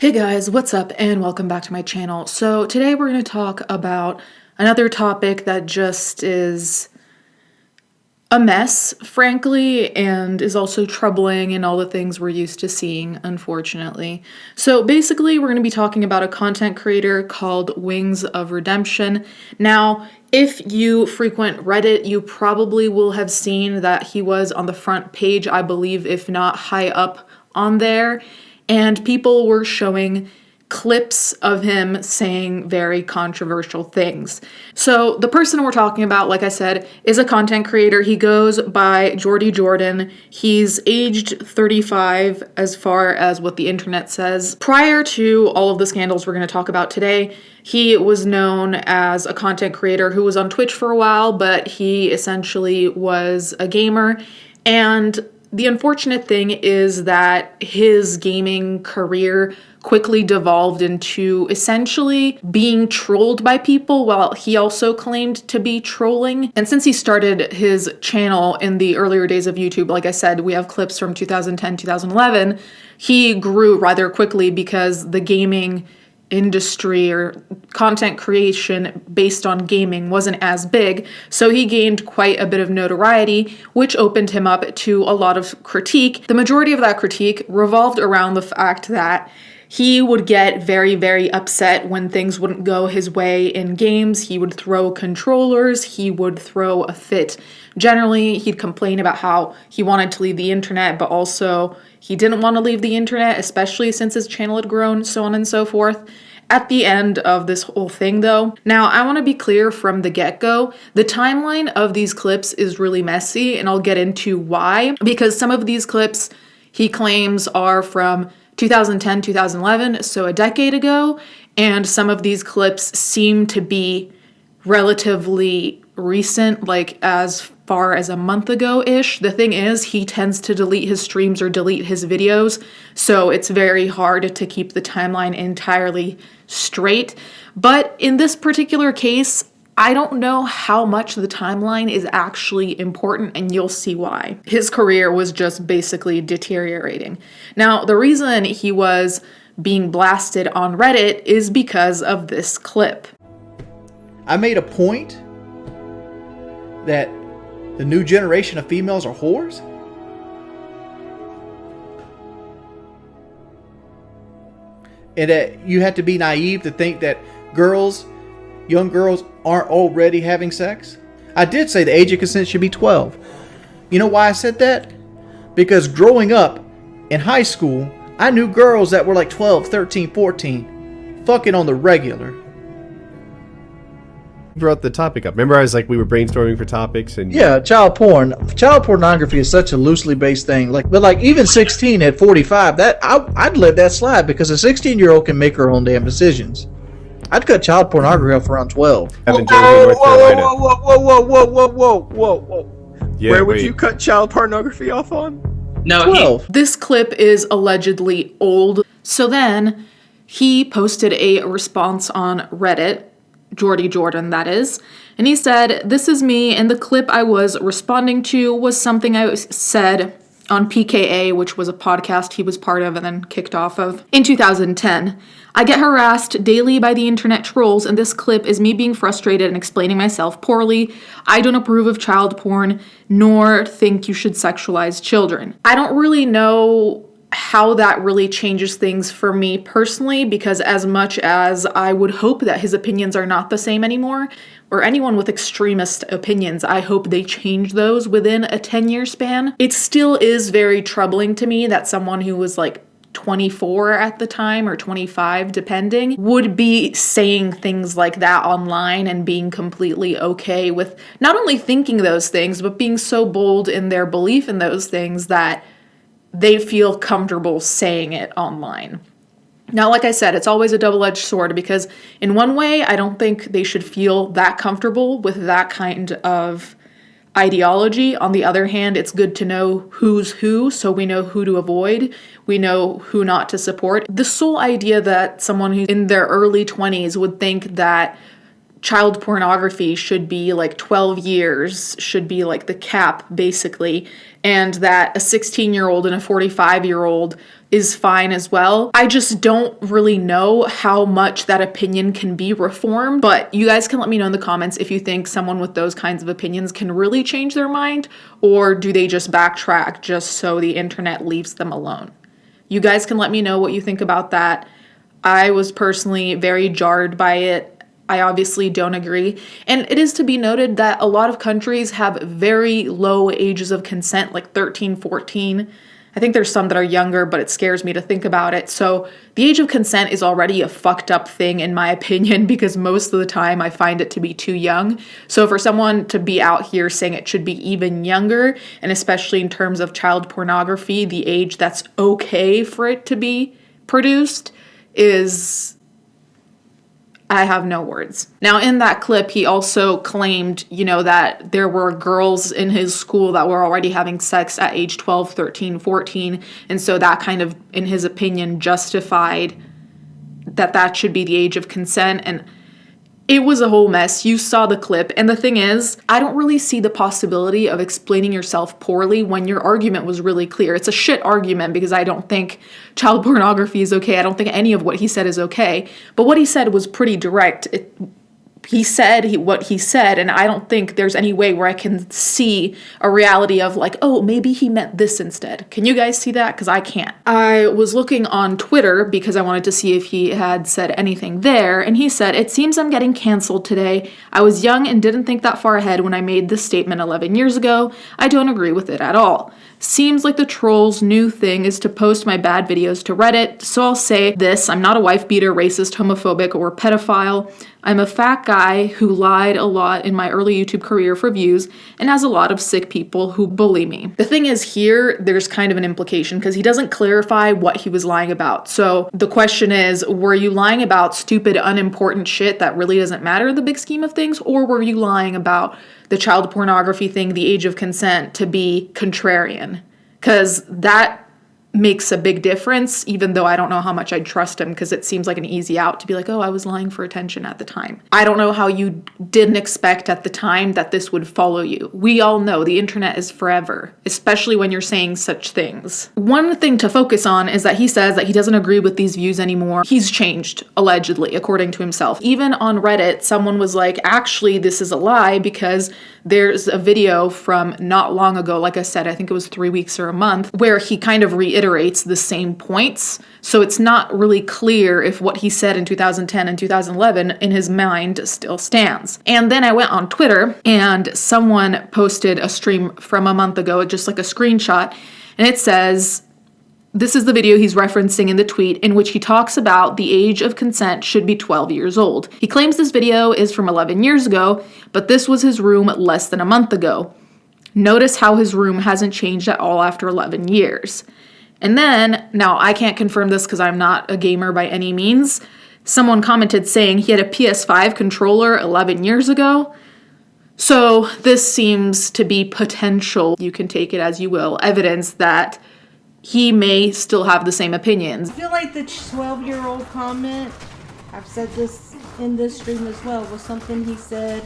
Hey guys, what's up and welcome back to my channel. So today we're going to talk about another topic that just is a mess, frankly, and is also troubling in all the things we're used to seeing, unfortunately. So basically we're going to be talking about a content creator called Wingsofredemption. Now, if you frequent Reddit, you probably will have seen that he was on the front page, I believe, if not high up on there. And people were showing clips of him saying very controversial things. So the person we're talking about, like I said, is a content creator. He goes by Jordan. He's aged 35 as far as what the internet says. Prior to all of the scandals we're going to talk about today, he was known as a content creator who was on Twitch for a while, but he essentially was a gamer. And the unfortunate thing is that his gaming career quickly devolved into essentially being trolled by people while he also claimed to be trolling. And since he started his channel in the earlier days of YouTube, like I said, we have clips from 2010, 2011, he grew rather quickly because the gaming industry or content creation based on gaming wasn't as big, so he gained quite a bit of notoriety, which opened him up to a lot of critique. The majority of that critique revolved around the fact that he would get very, very upset when things wouldn't go his way in games. He would throw controllers, he would throw a fit. Generally, he'd complain about how he wanted to leave the internet, but also he didn't want to leave the internet, especially since his channel had grown, so on and so forth. At the end of this whole thing, though, now I want to be clear from the get-go, the timeline of these clips is really messy, and I'll get into why. Because some of these clips he claims are from 2010, 2011, so a decade ago, and some of these clips seem to be relatively recent, like as far as a month ago-ish. The thing is, he tends to delete his streams or delete his videos, so it's very hard to keep the timeline entirely straight. But in this particular case, I don't know how much the timeline is actually important, and you'll see why. His career was just basically deteriorating. Now, the reason he was being blasted on Reddit is because of this clip. I made a point that the new generation of females are whores? And that you have to be naive to think that young girls aren't already having sex? I did say the age of consent should be 12. You know why I said that? Because growing up in high school, I knew girls that were like 12, 13, 14, fucking on the regular. Brought the topic up. Remember, we were brainstorming for topics, and yeah, child pornography is such a loosely based thing. But even 16 at 45, that I'd let that slide because a 16-year-old can make her own damn decisions. I'd cut child pornography off around 12. North Carolina. Whoa. Yeah, Where would you cut child pornography off on? No, 12. This clip is allegedly old. So then he posted a response on Reddit, Jordan, that is. And he said, "This is me, and the clip I was responding to was something I said on PKA, which was a podcast he was part of and then kicked off of, in 2010. I get harassed daily by the internet trolls, and this clip is me being frustrated and explaining myself poorly. I don't approve of child porn, nor think you should sexualize children." I don't really know how that really changes things for me personally, because as much as I would hope that his opinions are not the same anymore, or anyone with extremist opinions, I hope they change those within a 10-year span, it still is very troubling to me that someone who was 24 at the time, or 25 depending, would be saying things like that online and being completely okay with not only thinking those things, but being so bold in their belief in those things that they feel comfortable saying it online. Now, like I said, it's always a double-edged sword, because in one way, I don't think they should feel that comfortable with that kind of ideology. On the other hand, it's good to know who's who, so we know who to avoid, we know who not to support. The sole idea that someone who's in their early 20s would think that child pornography should be like 12 years, should be like the cap, basically, and that a 16-year-old and a 45-year-old is fine as well. I just don't really know how much that opinion can be reformed, but you guys can let me know in the comments if you think someone with those kinds of opinions can really change their mind, or do they just backtrack just so the internet leaves them alone? You guys can let me know what you think about that. I was personally very jarred by it. I obviously don't agree. And it is to be noted that a lot of countries have very low ages of consent, like 13, 14. I think there's some that are younger, but it scares me to think about it. So the age of consent is already a fucked up thing in my opinion, because most of the time I find it to be too young. So for someone to be out here saying it should be even younger, and especially in terms of child pornography, the age that's okay for it to be produced is... I have no words. Now, in that clip, he also claimed, that there were girls in his school that were already having sex at age 12, 13, 14. And so that kind of, in his opinion, justified that should be the age of consent. And it was a whole mess. You saw the clip. And the thing is, I don't really see the possibility of explaining yourself poorly when your argument was really clear. It's a shit argument because I don't think child pornography is okay. I don't think any of what he said is okay. But what he said was pretty direct. He said what he said, and I don't think there's any way where I can see a reality of like, oh, maybe he meant this instead. Can you guys see that? Because I can't. I was looking on Twitter because I wanted to see if he had said anything there, and he said, "It seems I'm getting canceled today. I was young and didn't think that far ahead when I made this statement 11 years ago. I don't agree with it at all. Seems like the trolls' new thing is to post my bad videos to Reddit, so I'll say this: I'm not a wife beater, racist, homophobic, or pedophile. I'm a fat guy who lied a lot in my early YouTube career for views and has a lot of sick people who bully me." The thing is, here, there's kind of an implication because he doesn't clarify what he was lying about. So the question is, were you lying about stupid, unimportant shit that really doesn't matter in the big scheme of things? Or were you lying about the child pornography thing, the age of consent, to be contrarian? Because that makes a big difference, even though I don't know how much I'd trust him, because it seems like an easy out to be like, oh, I was lying for attention at the time. I don't know how you didn't expect at the time that this would follow you. We all know the internet is forever, especially when you're saying such things. One thing to focus on is that he says that he doesn't agree with these views anymore. He's changed, allegedly, according to himself. Even on Reddit, someone was like, actually, this is a lie, because there's a video from not long ago, like I said, I think it was 3 weeks or a month, where he kind of reiterates the same points. So it's not really clear if what he said in 2010 and 2011 in his mind still stands. And then I went on Twitter and someone posted a stream from a month ago, just like a screenshot, and it says, this is the video he's referencing in the tweet in which he talks about the age of consent should be 12 years old. He claims this video is from 11 years ago, but this was his room less than a month ago. Notice how his room hasn't changed at all after 11 years. And then, now I can't confirm this because I'm not a gamer by any means, someone commented saying he had a PS5 controller 11 years ago. So this seems to be potential, you can take it as you will, evidence that he may still have the same opinions. I feel like the 12-year-old comment, I've said this in this stream as well, was something he said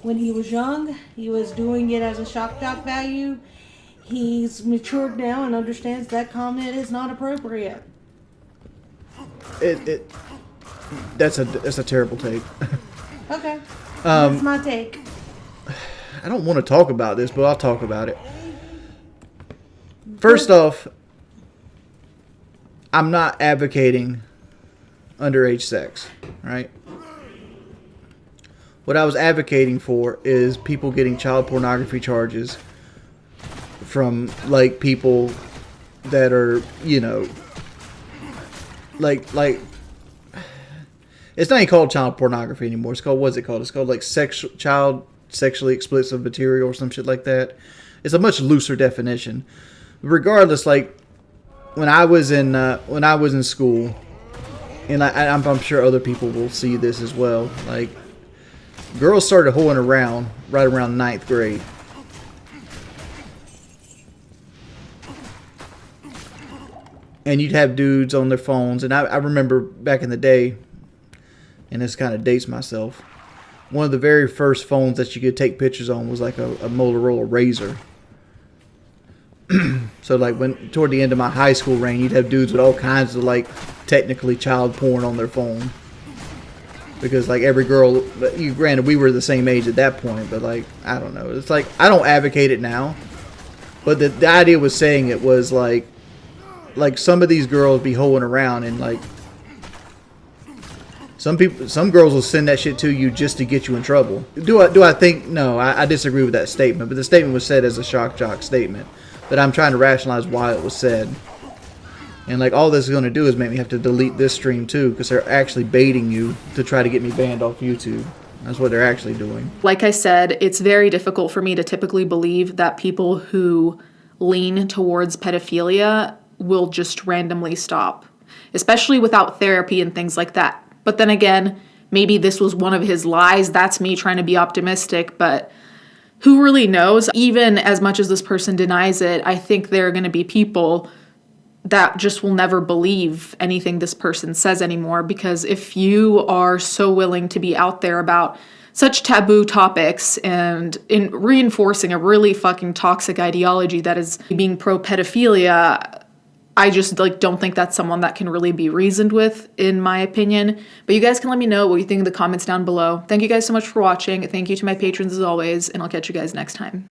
when he was young. He was doing it as a shock doc value. He's matured now and understands that comment is not appropriate. That's a terrible take. Okay, that's my take. I don't want to talk about this, but I'll talk about it. First off, I'm not advocating underage sex, right? What I was advocating for is people getting child pornography charges from, like, people that are, like, it's not even called child pornography anymore. It's called, what's it called? It's called, like, child sexually explicit material or some shit like that. It's a much looser definition. Regardless, like, when I was in school, and I'm sure other people will see this as well, like, girls started hoeing around right around 9th grade. And you'd have dudes on their phones, and I remember back in the day, and this kind of dates myself, one of the very first phones that you could take pictures on was like a Motorola Razr. So like when toward the end of my high school reign, you'd have dudes with all kinds of like technically child porn on their phone. Because like every girl, granted we were the same age at that point, but like I don't know. It's like I don't advocate it now, but the idea was saying it was like some of these girls be hoeing around and like some girls will send that shit to you just to get you in trouble. Do I think? No, I disagree with that statement. But the statement was said as a shock jock statement. But I'm trying to rationalize why it was said. And like all this is going to do is make me have to delete this stream too, because they're actually baiting you to try to get me banned off YouTube. That's what they're actually doing. Like I said, it's very difficult for me to typically believe that people who lean towards pedophilia will just randomly stop, especially without therapy and things like that. But then again, maybe this was one of his lies. That's me trying to be optimistic, but who really knows? Even as much as this person denies it, I think there are going to be people that just will never believe anything this person says anymore, because if you are so willing to be out there about such taboo topics and in reinforcing a really fucking toxic ideology that is being pro-pedophilia, I just like don't think that's someone that can really be reasoned with, in my opinion. But you guys can let me know what you think in the comments down below. Thank you guys so much for watching. Thank you to my patrons as always, and I'll catch you guys next time.